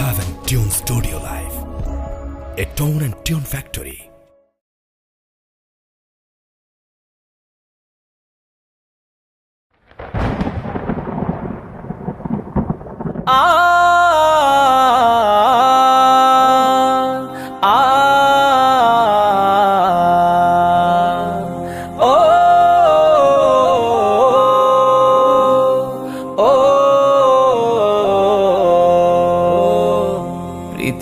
Haven Tune Studio Live, a tone and tune factory.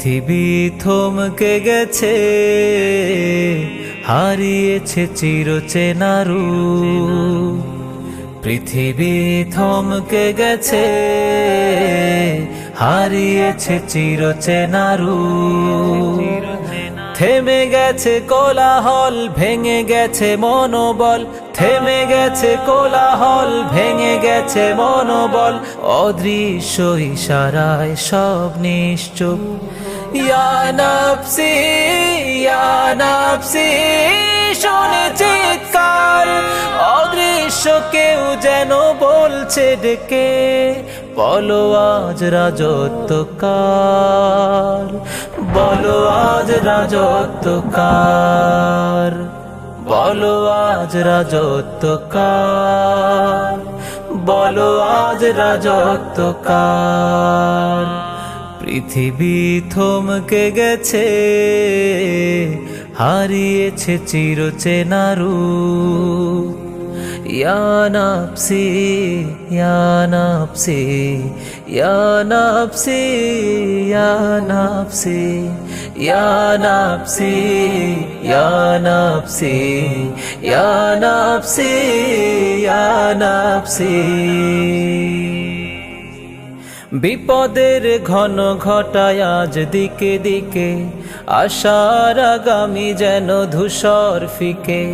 পৃথিবী থমকে গেছে, হারিয়েছে চিরচেনা রূপ। পৃথিবী থমকে গেছে, হারিয়েছে চিরচেনা রূপ। থেমে গেছে কোলাহল, ভেঙে গেছে মনোবল। থেমে গেছে কোলাহল, ভেঙে গেছে মনোবল। অদৃশ্য ইশারায় সব নিশ্চুপ। ইয়া নফসি, ইয়া নফসি, শুনে চিৎকার। অদৃশ্য কেউ যেন বলছে ডেকে, বলো আজ রাজত্ব কার, বলো আজ রাজত্ব কার, বলো আজ রাজত্ব কার, বলো আজ রাজত্ব কার। পৃথিবী থমকে গেছে, হারিয়েছে চিরচেনা রূপ। ইয়া নফসি, ইয়া নফসি, ইয়া নফসি, ইয়া নফসি, ইয়া নফসি, ইয়া নফসি, ইয়া নফসি, ইয়া নফসি। বিপদের ঘন ঘটায় আজ দিকে দিকে, আশার আগামী যেন ধূসর ফিকে।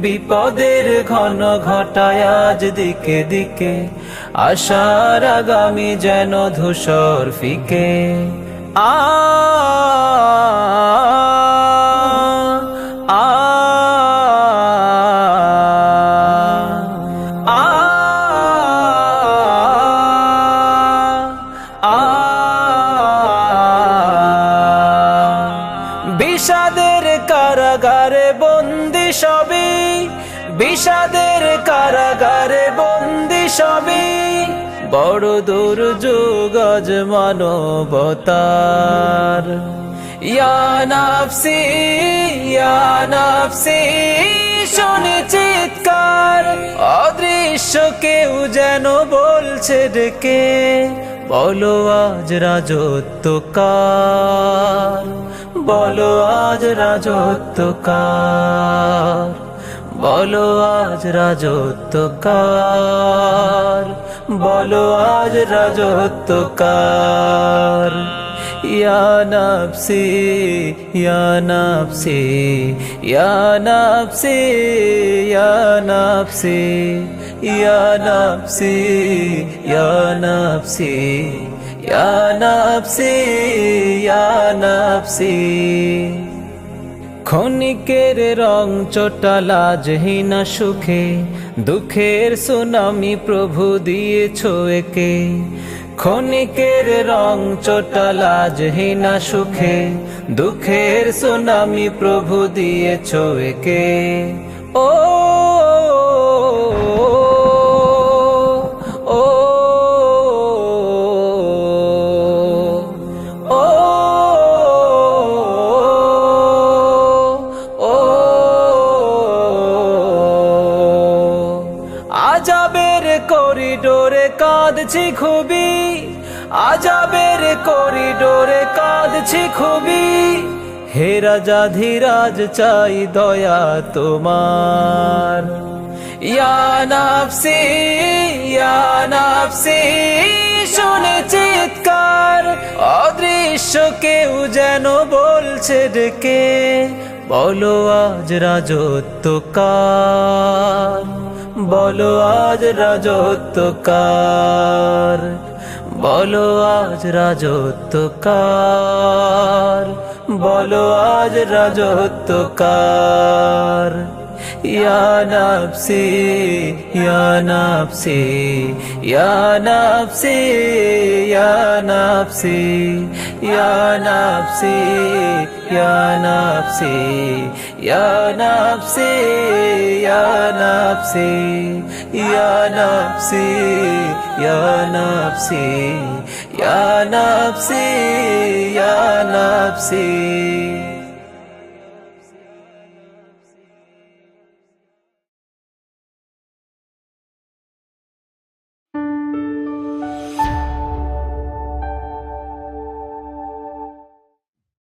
বিপদের ঘন ঘটায় আজ দিকে দিকে, আশার আগামী যেন ধূসর ফিকে। আ বিষাদের কারাগারে বন্দি সবই, বিষাদের কারাগারে বন্দি সবই। বড় দুর্যোগ আজ মানবতার। ইয়া নফসি, ইয়া নফসি, শুনে চিৎকার। অদৃশ্য কেউ যেন বলছে ডেকে, বলো আজ রাজত্ব কার, বলো আজ রাজত্ব কার, বলো আজ রাজত্ব কার, বলো আজ রাজত্ব কার। ইয়া নফসি, ইয়া নফসি, ইয়া নফসি, ইয়া নফসি, ইয়া নফসি, ইয়া নফসি, ইয়া নফসি, ইয়া নফসি। ক্ষণিকের রং চোটা লাজহীন সুখে, দুঃখের সুনামি প্রভু দিয়েছ একে। ক্ষণিকের রং চোটা লাজহীন সুখে, দুঃখের সুনামি প্রভু দিয়েছ একে। ও আজাবের করিডোরে কাঁদছি খুবই, আজাবের করিডোরে কাঁদছি খুবই। হে রাজা ধীরাজ চাই দয়া তোমার। ইয়া নফসি, ইয়া নফসি, শুনে চিৎকার। অদৃশ্য কেউ যেন বলছে ডেকে, বলো আজ রাজত্ব কার, বলো আজ রাজত্ব কার, বলো আজ রাজত্ব কার, বলো আজ রাজত্ব কার। ইয়া নাফসি ইয়া নাফসি ইয়া নাফসি ইয়া নাফসি ইয়া নাফসি ইয়া নাফসি ইয়া নাফসি ইয়া নাফসি ইয়া নাফসি ইয়া নাফসি ইয়া নাফসি ইয়া নাফসি